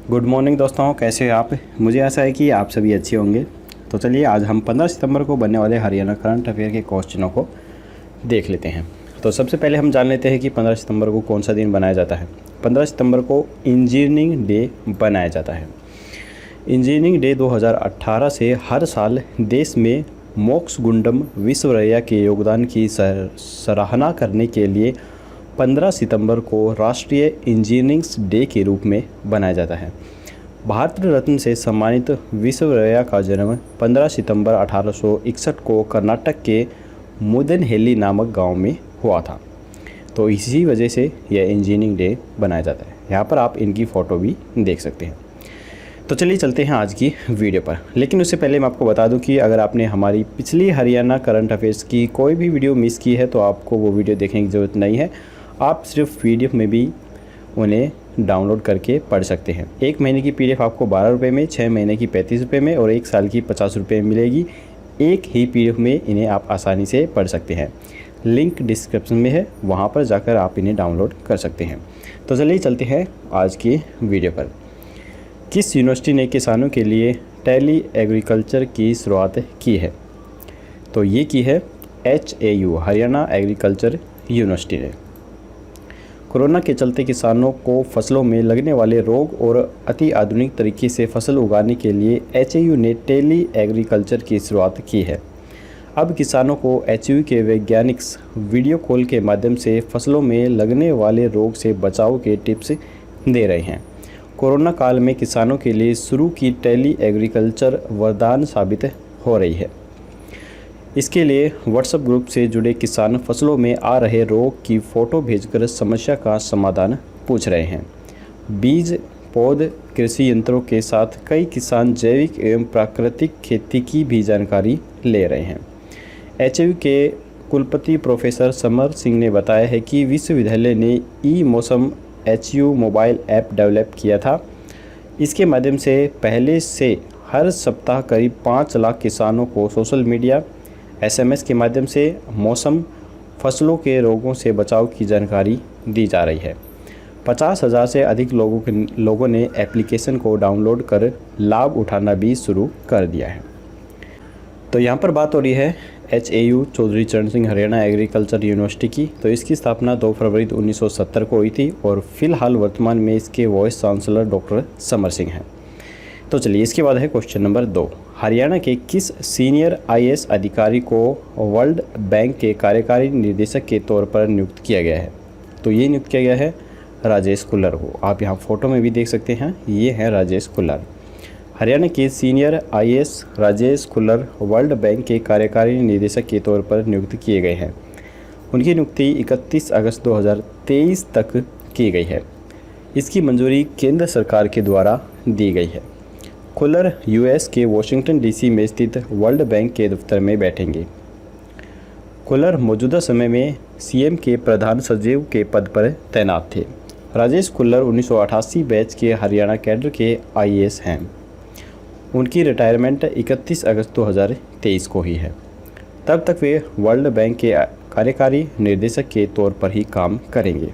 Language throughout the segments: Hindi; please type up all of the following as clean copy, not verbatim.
गुड मॉर्निंग दोस्तों, कैसे हैं आप। मुझे आशा है कि आप सभी अच्छे होंगे। तो चलिए आज हम 15 सितंबर को बनने वाले हरियाणा करंट अफेयर के क्वेश्चनों को देख लेते हैं। तो सबसे पहले हम जान लेते हैं कि 15 सितंबर को कौन सा दिन बनाया जाता है। 15 सितंबर को इंजीनियरिंग डे बनाया जाता है। इंजीनियरिंग डे 2018 से हर साल देश में मोक्ष विश्वविद्यालय के योगदान की सराहना करने के लिए 15 सितंबर को राष्ट्रीय इंजीनियरिंग डे के रूप में बनाया जाता है। भारत रत्न से सम्मानित विश्वविद्यालय का जन्म 15 सितंबर 1861 को कर्नाटक के मुदनहेली नामक गांव में हुआ था। तो इसी वजह से यह इंजीनियरिंग डे बनाया जाता है। यहाँ पर आप इनकी फ़ोटो भी देख सकते हैं। तो चलिए चलते हैं आज की वीडियो पर। लेकिन उससे पहले मैं आपको बता दूं कि अगर आपने हमारी पिछली हरियाणा करंट अफेयर्स की कोई भी वीडियो मिस की है तो आपको वो वीडियो देखने की ज़रूरत नहीं है। आप सिर्फ पीडीएफ में भी उन्हें डाउनलोड करके पढ़ सकते हैं। 1 महीने की पीडीएफ आपको 12 रुपये में, 6 महीने की 35 रुपये में और 1 साल की 50 रुपये में मिलेगी। एक ही पीडीएफ में इन्हें आप आसानी से पढ़ सकते हैं। लिंक डिस्क्रिप्शन में है, वहाँ पर जाकर आप इन्हें डाउनलोड कर सकते हैं। तो चलिए चलते हैं आज की वीडियो पर। किस यूनिवर्सिटी ने किसानों के लिए टेली एग्रीकल्चर की शुरुआत की है? तो ये की है HAU, हरियाणा एग्रीकल्चर यूनिवर्सिटी ने। कोरोना के चलते किसानों को फसलों में लगने वाले रोग और अति आधुनिक तरीके से फसल उगाने के लिए HAU ने टेली एग्रीकल्चर की शुरुआत की है। अब किसानों को HAU के वैज्ञानिक वीडियो कॉल के माध्यम से फसलों में लगने वाले रोग से बचाव के टिप्स दे रहे हैं। कोरोना काल में किसानों के लिए शुरू की टेली एग्रीकल्चर वरदान साबित हो रही है। इसके लिए व्हाट्सएप ग्रुप से जुड़े किसान फसलों में आ रहे रोग की फ़ोटो भेजकर समस्या का समाधान पूछ रहे हैं। बीज, पौध, कृषि यंत्रों के साथ कई किसान जैविक एवं प्राकृतिक खेती की भी जानकारी ले रहे हैं। HAU के कुलपति प्रोफेसर समर सिंह ने बताया है कि विश्वविद्यालय ने ई-मौसम HAU मोबाइल ऐप डेवलप किया था। इसके माध्यम से पहले से हर सप्ताह करीब 5 लाख किसानों को सोशल मीडिया, SMS के माध्यम से मौसम, फसलों के रोगों से बचाव की जानकारी दी जा रही है। 50,000 से अधिक लोगों ने एप्लीकेशन को डाउनलोड कर लाभ उठाना भी शुरू कर दिया है। तो यहाँ पर बात हो रही है HAU चौधरी चरण सिंह हरियाणा एग्रीकल्चर यूनिवर्सिटी की। तो इसकी स्थापना 2 फरवरी 1970 को हुई थी और फिलहाल वर्तमान में इसके vice chancellor doctor Samar Singh हैं। तो चलिए इसके बाद है क्वेश्चन नंबर 2। हरियाणा के किस सीनियर IAS अधिकारी को वर्ल्ड बैंक के कार्यकारी निदेशक के तौर पर नियुक्त किया गया है? तो ये नियुक्त किया गया है राजेश कुल्लर को। आप यहाँ फ़ोटो में भी देख सकते हैं, ये हैं राजेश कुल्लर। हरियाणा के senior IAS Rajesh Kullar world bank के कार्यकारी निदेशक के तौर पर नियुक्त किए गए हैं। उनकी नियुक्ति 31 अगस्त 2023 तक की गई है। इसकी मंजूरी केंद्र सरकार के द्वारा दी गई है। कुल्लर US के वाशिंगटन DC में स्थित वर्ल्ड बैंक के दफ्तर में बैठेंगे। कुल्लर मौजूदा समय में CM के प्रधान सचिव के पद पर तैनात थे। राजेश कुल्लर 1988 बैच के हरियाणा कैडर के IAS हैं। उनकी रिटायरमेंट 31 अगस्त 2023 को ही है। तब तक वे वर्ल्ड बैंक के कार्यकारी निर्देशक के तौर पर ही काम करेंगे।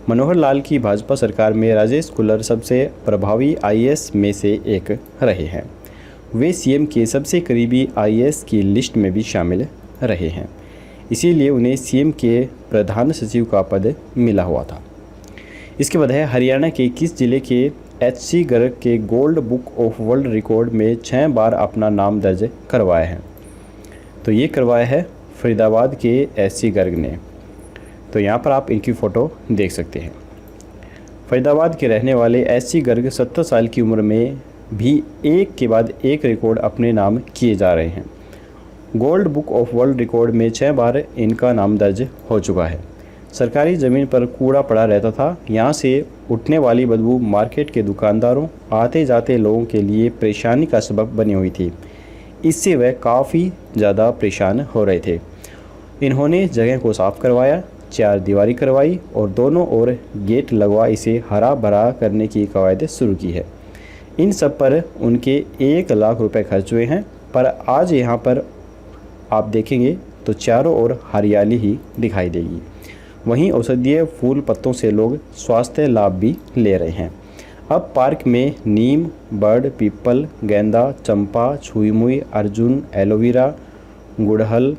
मनोहर लाल की भाजपा सरकार में राजेश कुल्लर सबसे प्रभावी IAS में से एक रहे हैं। वे CM के सबसे करीबी IAS की लिस्ट में भी शामिल रहे हैं, इसीलिए उन्हें CM के प्रधान सचिव का पद मिला हुआ था। इसके बाद है हरियाणा के किस जिले के HC गर्ग के gold book of world record में 6 बार अपना नाम दर्ज करवाया है? तो ये करवाया है फरीदाबाद के HC गर्ग ने। तो यहाँ पर आप इनकी फ़ोटो देख सकते हैं। फरीदाबाद के रहने वाले HC गर्ग 70 साल की उम्र में भी एक के बाद एक रिकॉर्ड अपने नाम किए जा रहे हैं। Gold book of world record में 6 बार इनका नाम दर्ज हो चुका है। सरकारी ज़मीन पर कूड़ा पड़ा रहता था। यहाँ से उठने वाली बदबू मार्केट के दुकानदारों, आते जाते लोगों के लिए परेशानी का सबब बनी हुई थी। इससे वह काफ़ी ज़्यादा परेशान हो रहे थे। इन्होंने जगह को साफ़ करवाया, 4 दीवारी करवाई और दोनों ओर गेट लगवा इसे हरा भरा करने की कवायद शुरू की है। इन सब पर उनके 1 लाख रुपए खर्च हुए हैं। पर आज यहाँ पर आप देखेंगे तो चारों ओर हरियाली ही दिखाई देगी। वहीं औषधीय फूल पत्तों से लोग स्वास्थ्य लाभ भी ले रहे हैं। अब पार्क में नीम, बर्ड, पीपल, गेंदा, चंपा, छुई-मुई, अर्जुन, एलोवेरा, गुड़हल,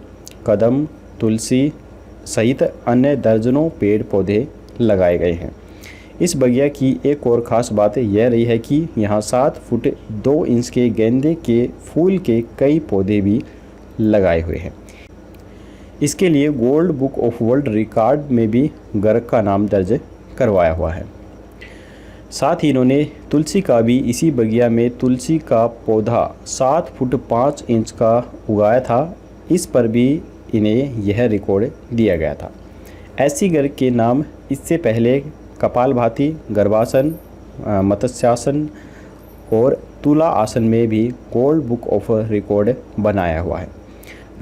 कदम, तुलसी सहित अन्य दर्जनों पेड़ पौधे लगाए गए हैं। इस बगिया की एक और ख़ास बात यह रही है कि यहाँ 7 फुट 2 इंच के गेंदे के फूल के कई पौधे भी लगाए हुए हैं। इसके लिए gold book of world record में भी गर्ग का नाम दर्ज करवाया हुआ है। साथ ही इन्होंने तुलसी का भी इसी बगिया में तुलसी का पौधा 7 फुट 5 इंच का उगाया था। इस पर भी इन्हें यह रिकॉर्ड दिया गया था। ऐसी गर्ग के नाम इससे पहले कपालभाति, गर्भासन, मत्स्यासन और तुला आसन में भी गोल्ड बुक ऑफ रिकॉर्ड बनाया हुआ है।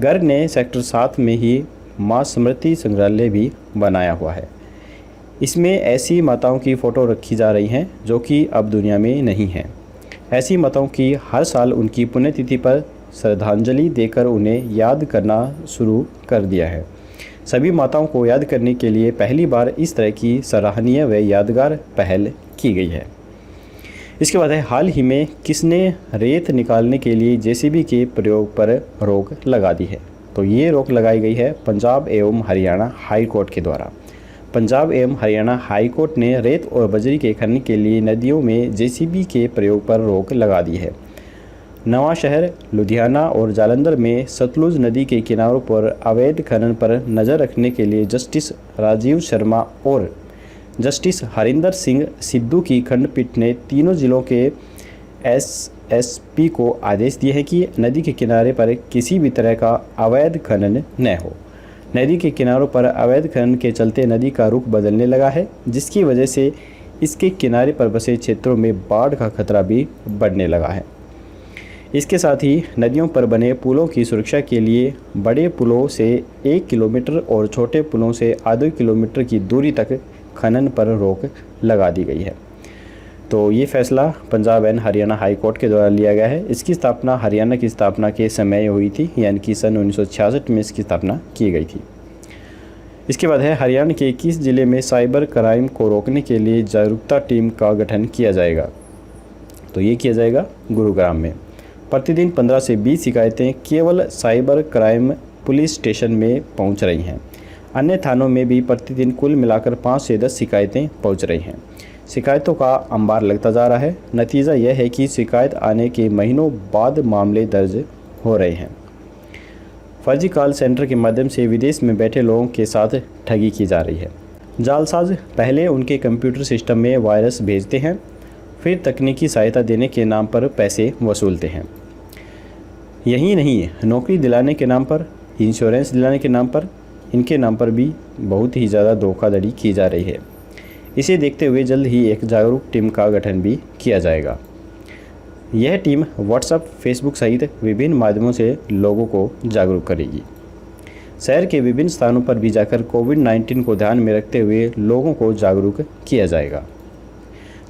गर्ग ने सेक्टर 7 में ही माँ स्मृति संग्रहालय भी बनाया हुआ है। इसमें ऐसी माताओं की फ़ोटो रखी जा रही हैं जो कि अब दुनिया में नहीं हैं। ऐसी माताओं की हर साल उनकी पुण्यतिथि पर श्रद्धांजलि देकर उन्हें याद करना शुरू कर दिया है। सभी माताओं को याद करने के लिए पहली बार इस तरह की सराहनीय व यादगार पहल की गई है। इसके बाद है, हाल ही में किसने रेत निकालने के लिए जेसीबी के प्रयोग पर रोक लगा दी है? तो ये रोक लगाई गई है पंजाब एवं हरियाणा हाई कोर्ट के द्वारा। पंजाब एवं हरियाणा हाई कोर्ट ने रेत और बजरी के खनन के लिए नदियों में जेसीबी के प्रयोग पर रोक लगा दी है। नवा शहर, लुधियाना और जालंधर में सतलुज नदी के किनारों पर अवैध खनन पर नज़र रखने के लिए जस्टिस राजीव शर्मा और जस्टिस हरिंदर सिंह सिद्धू की खंडपीठ ने तीनों जिलों के एसएसपी को आदेश दिए हैं कि नदी के किनारे पर किसी भी तरह का अवैध खनन न हो। नदी के किनारों पर अवैध खनन के चलते नदी का रुख बदलने लगा है, जिसकी वजह से इसके किनारे पर बसे क्षेत्रों में बाढ़ का खतरा भी बढ़ने लगा है। इसके साथ ही नदियों पर बने पुलों की सुरक्षा के लिए बड़े पुलों से 1 किलोमीटर और छोटे पुलों से आधे किलोमीटर की दूरी तक खनन पर रोक लगा दी गई है। तो ये फैसला Punjab and Haryana high court के द्वारा लिया गया है। इसकी स्थापना हरियाणा की स्थापना के समय हुई थी, यानी कि सन 1966 में इसकी स्थापना की गई थी। इसके बाद है, हरियाणा के किस जिले में साइबर क्राइम को रोकने के लिए जागरूकता टीम का गठन किया जाएगा? तो ये किया जाएगा गुरुग्राम में। प्रतिदिन 15 से 20 शिकायतें केवल साइबर क्राइम पुलिस स्टेशन में पहुंच रही हैं। अन्य थानों में भी प्रतिदिन कुल मिलाकर 5 से 10 शिकायतें पहुंच रही हैं। शिकायतों का अंबार लगता जा रहा है। नतीजा यह है कि शिकायत आने के महीनों बाद मामले दर्ज हो रहे हैं। फर्जी कॉल सेंटर के माध्यम से विदेश में बैठे लोगों के साथ ठगी की जा रही है। जालसाज पहले उनके कंप्यूटर सिस्टम में वायरस भेजते हैं, फिर तकनीकी सहायता देने के नाम पर पैसे वसूलते हैं। यही नहीं, नौकरी दिलाने के नाम पर, इंश्योरेंस दिलाने के नाम पर, इनके नाम पर भी बहुत ही ज़्यादा धोखाधड़ी की जा रही है। इसे देखते हुए जल्द ही एक जागरूक टीम का गठन भी किया जाएगा। यह टीम व्हाट्सएप, फेसबुक सहित विभिन्न माध्यमों से लोगों को जागरूक करेगी। शहर के विभिन्न स्थानों पर भी जाकर कोविड-19 को ध्यान में रखते हुए लोगों को जागरूक किया जाएगा।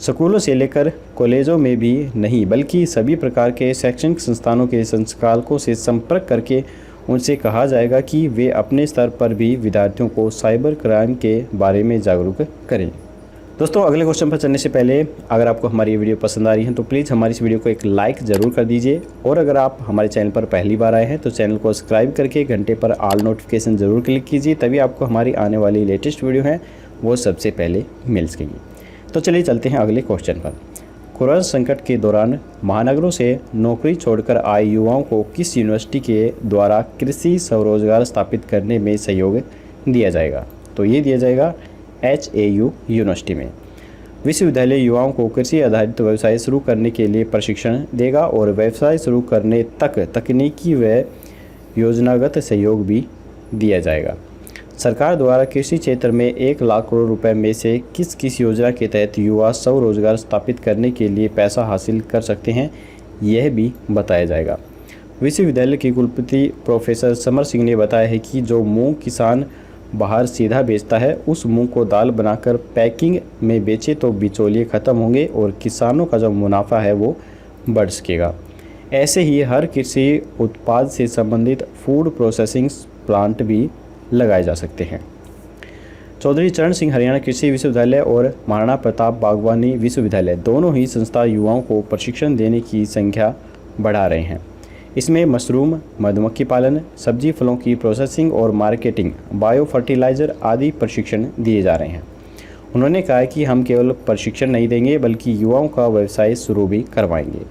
स्कूलों से लेकर कॉलेजों में भी नहीं, बल्कि सभी प्रकार के शैक्षणिक संस्थानों के संचालकों से संपर्क करके उनसे कहा जाएगा कि वे अपने स्तर पर भी विद्यार्थियों को साइबर क्राइम के बारे में जागरूक करें। दोस्तों, अगले क्वेश्चन पर चलने से पहले अगर आपको हमारी ये वीडियो पसंद आ रही है तो प्लीज़ हमारी इस वीडियो को एक लाइक ज़रूर कर दीजिए, और अगर आप हमारे चैनल पर पहली बार आए हैं तो चैनल को सब्सक्राइब करके घंटे पर ऑल नोटिफिकेशन ज़रूर क्लिक कीजिए, तभी आपको हमारी आने वाली लेटेस्ट वीडियो है वो सबसे पहले मिल सकेगी। तो चलिए चलते हैं अगले क्वेश्चन पर। कोरोना संकट के दौरान महानगरों से नौकरी छोड़कर आए युवाओं को किस यूनिवर्सिटी के द्वारा कृषि स्वरोजगार स्थापित करने में सहयोग दिया जाएगा? तो ये दिया जाएगा HAU यूनिवर्सिटी में। विश्वविद्यालय युवाओं को कृषि आधारित व्यवसाय शुरू करने के लिए प्रशिक्षण देगा और व्यवसाय शुरू करने तक तकनीकी व योजनागत सहयोग भी दिया जाएगा। सरकार द्वारा कृषि क्षेत्र में 1 लाख करोड़ रुपए में से किस किस योजना के तहत युवा स्वरोजगार स्थापित करने के लिए पैसा हासिल कर सकते हैं, यह भी बताया जाएगा। विश्वविद्यालय के कुलपति प्रोफेसर समर सिंह ने बताया है कि जो मूंग किसान बाहर सीधा बेचता है, उस मूंग को दाल बनाकर पैकिंग में बेचे तो बिचौलिए खत्म होंगे और किसानों का जो मुनाफा है वो बढ़ सकेगा। ऐसे ही हर कृषि उत्पाद से संबंधित फूड प्रोसेसिंग प्लांट भी लगाए जा सकते हैं। चौधरी चरण सिंह हरियाणा कृषि विश्वविद्यालय और महाराणा प्रताप बागवानी विश्वविद्यालय दोनों ही संस्था युवाओं को प्रशिक्षण देने की संख्या बढ़ा रहे हैं। इसमें मशरूम, मधुमक्खी पालन, सब्जी फलों की प्रोसेसिंग और मार्केटिंग, बायो फर्टिलाइज़र आदि प्रशिक्षण दिए जा रहे हैं। उन्होंने कहा कि हम केवल प्रशिक्षण नहीं देंगे बल्कि युवाओं का व्यवसाय शुरू भी करवाएंगे।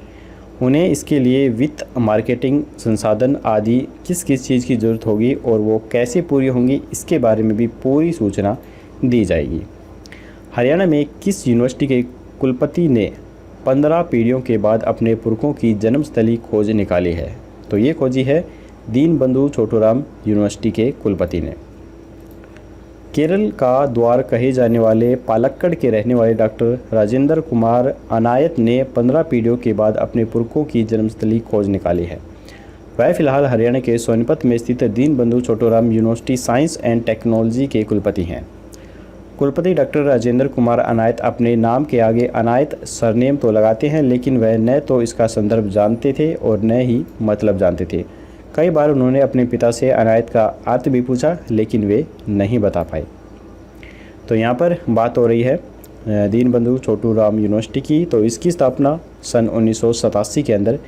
उन्हें इसके लिए वित्त, मार्केटिंग, संसाधन आदि किस किस चीज़ की ज़रूरत होगी और वो कैसे पूरी होंगी, इसके बारे में भी पूरी सूचना दी जाएगी। हरियाणा में किस यूनिवर्सिटी के कुलपति ने 15 पीढ़ियों के बाद अपने पुरखों की जन्मस्थली खोज निकाली है? तो ये खोजी है दीनबंधु छोटूराम यूनिवर्सिटी के कुलपति ने। केरल का द्वार कहे जाने वाले पालक्कड़ के रहने वाले डॉक्टर राजेंद्र कुमार अनायत ने 15 पीढ़ियों के बाद अपने पुरखों की जन्मस्थली खोज निकाली है। वह फिलहाल हरियाणा के सोनीपत में स्थित Deenbandhu Chhoturam university science and technology के कुलपति हैं। कुलपति डॉक्टर राजेंद्र कुमार अनायत अपने नाम के आगे अनायत सरनेम तो लगाते हैं, लेकिन वह न तो इसका संदर्भ जानते थे और न ही मतलब जानते थे। कई बार उन्होंने अपने पिता से अनायत का अर्थ भी पूछा, लेकिन वे नहीं बता पाए। तो यहाँ पर बात हो रही है दीनबंधु छोटूराम यूनिवर्सिटी की। तो इसकी स्थापना सन 1987 के अंदर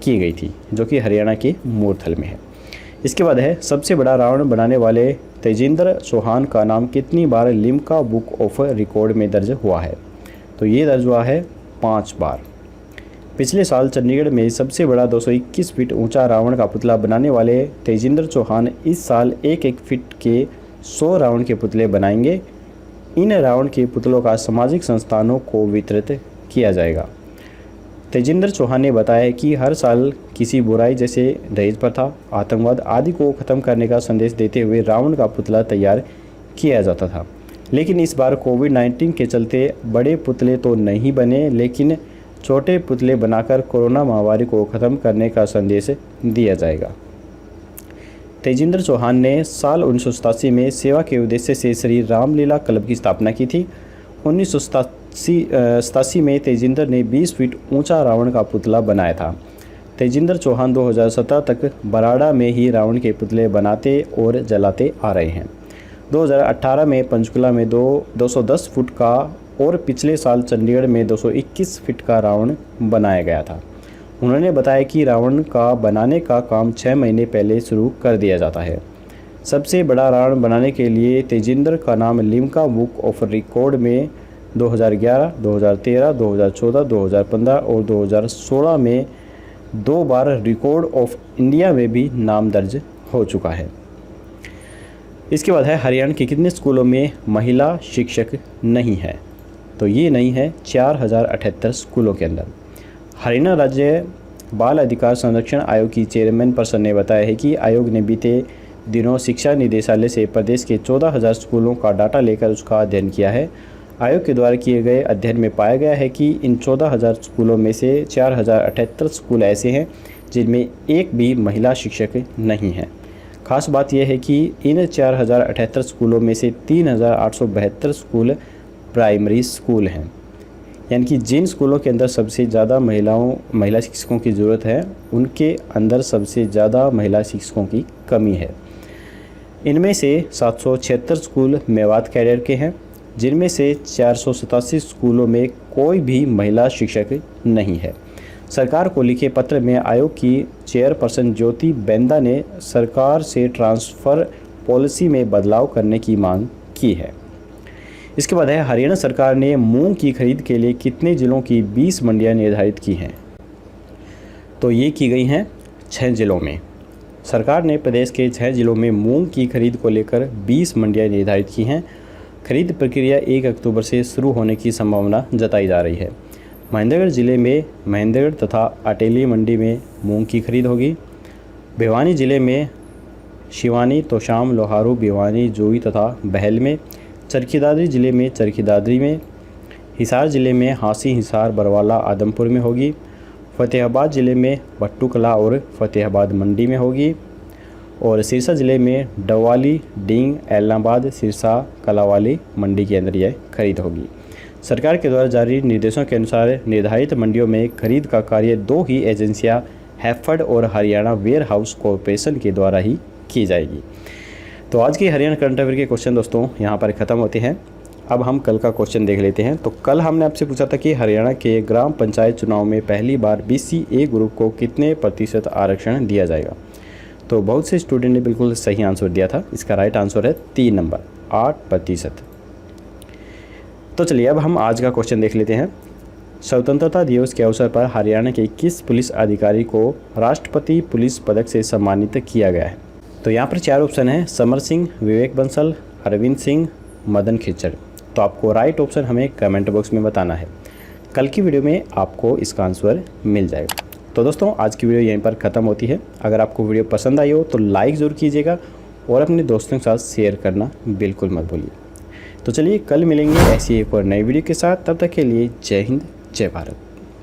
की गई थी, जो कि हरियाणा के मूरथल में है। इसके बाद है सबसे बड़ा रावण बनाने वाले तेजिंदर चौहान का नाम कितनी बार लिम्का बुक ऑफ रिकॉर्ड में दर्ज हुआ है? तो ये दर्ज हुआ है 5 बार। पिछले साल चंडीगढ़ में सबसे बड़ा 221 फीट ऊंचा रावण का पुतला बनाने वाले तेजिंदर चौहान इस साल 1-1 फीट के 100 रावण के पुतले बनाएंगे। इन रावण के पुतलों का सामाजिक संस्थानों को वितरित किया जाएगा। तेजिंदर चौहान ने बताया कि हर साल किसी बुराई जैसे दहेज प्रथा, आतंकवाद आदि को खत्म करने का संदेश देते हुए रावण का पुतला तैयार किया जाता था, लेकिन इस बार कोविड-19 के चलते बड़े पुतले तो नहीं बने, लेकिन छोटे पुतले बनाकर कोरोना महामारी को खत्म करने का संदेश दिया जाएगा। तेजिंदर चौहान ने साल 1987 में सेवा के उद्देश्य से श्री रामलीला क्लब की स्थापना की थी। 1987 में तेजिंदर ने 20 फीट ऊंचा रावण का पुतला बनाया था। तेजिंदर चौहान 2017 तक बराड़ा में ही रावण के पुतले बनाते और जलाते आ रहे हैं। 2018 में पंचकुला में 210 फुट का और पिछले साल चंडीगढ़ में 221 फीट का रावण बनाया गया था। उन्होंने बताया कि रावण का बनाने का काम 6 महीने पहले शुरू कर दिया जाता है। सबसे बड़ा रावण बनाने के लिए तेजिंदर का नाम लिम्का बुक ऑफ रिकॉर्ड में 2011, 2013, 2014, 2015 और 2016 में 2 बार रिकॉर्ड ऑफ इंडिया में भी नाम दर्ज हो चुका है। इसके बाद है हरियाणा के कितने स्कूलों में महिला शिक्षक नहीं है? तो ये नहीं है 4078 स्कूलों के अंदर। हरियाणा राज्य बाल अधिकार संरक्षण आयोग की चेयरमैन पर्सन ने बताया है कि आयोग ने बीते दिनों शिक्षा निदेशालय से प्रदेश के 14,000 स्कूलों का डाटा लेकर उसका अध्ययन किया है। आयोग के द्वारा किए गए अध्ययन में पाया गया है कि इन 14,000 स्कूलों में से 4078 स्कूल ऐसे हैं जिनमें एक भी महिला शिक्षक नहीं है। खास बात यह है कि इन 4078 स्कूलों में से 3872 स्कूल प्राइमरी स्कूल हैं, यानी कि जिन स्कूलों के अंदर सबसे ज़्यादा महिला शिक्षकों की ज़रूरत है उनके अंदर सबसे ज़्यादा महिला शिक्षकों की कमी है। इनमें से 776 स्कूल मेवात कैडर के हैं, जिनमें से 487 स्कूलों में कोई भी महिला शिक्षक नहीं है। सरकार को लिखे पत्र में आयोग की चेयरपर्सन ज्योति बेंदा ने सरकार से ट्रांसफ़र पॉलिसी में बदलाव करने की मांग की है। इसके बाद है हरियाणा सरकार ने मूंग की खरीद के लिए कितने जिलों की 20 मंडियां निर्धारित की हैं? तो ये की गई हैं 6 जिलों में। सरकार ने प्रदेश के 6 जिलों में मूंग की खरीद को लेकर 20 मंडियां निर्धारित की हैं। खरीद प्रक्रिया 1 अक्टूबर से शुरू होने की संभावना जताई जा रही है। महेंद्रगढ़ जिले में महेंद्रगढ़ तथा अटेली मंडी में मूंग की खरीद होगी। भिवानी जिले में शिवानी, तोशाम, लोहारू, भिवानी, जोई तथा बहल में। चरखी जिले में चरखी में। हिसार जिले में हांसी, हिसार, बरवाला, आदमपुर में होगी। फ़तेहाबाद जिले में भट्टूकला और फ़तेहाबाद मंडी में होगी। और सिरसा जिले में डवाली, डींग, एलनाबाद, सिरसा, कलावाली मंडी के अंदर यह खरीद होगी। सरकार के द्वारा जारी निर्देशों के अनुसार निर्धारित मंडियों में खरीद का कार्य 2 ही एजेंसियां हैफेड और हरियाणा वेयर हाउस कॉरपोरेशन के द्वारा ही की जाएगी। तो आज की हरियाणा करंट अफेयर के क्वेश्चन दोस्तों यहाँ पर ख़त्म होते हैं। अब हम कल का क्वेश्चन देख लेते हैं। तो कल हमने आपसे पूछा था कि हरियाणा के ग्राम पंचायत चुनाव में पहली बार BC ग्रुप को कितने प्रतिशत आरक्षण दिया जाएगा। तो बहुत से स्टूडेंट ने बिल्कुल सही आंसर दिया था। इसका राइट आंसर है 3 नंबर 8%। तो चलिए अब हम आज का क्वेश्चन देख लेते हैं। स्वतंत्रता दिवस के अवसर पर हरियाणा के किस पुलिस अधिकारी को राष्ट्रपति पुलिस पदक से सम्मानित किया गया है। तो यहाँ पर 4 ऑप्शन है, समर सिंह, विवेक बंसल, अरविंद सिंह, मदन खिच्चर। तो आपको राइट ऑप्शन हमें कमेंट बॉक्स में बताना है। कल की वीडियो में आपको इसका आंसर मिल जाएगा। तो दोस्तों आज की वीडियो यहीं पर ख़त्म होती है। अगर आपको वीडियो पसंद आई हो तो लाइक ज़रूर कीजिएगा और अपने दोस्तों के साथ शेयर करना बिल्कुल मत भूलिए। तो चलिए कल मिलेंगे ऐसी एक और नई वीडियो के साथ। तब तक के लिए जय हिंद, जय भारत।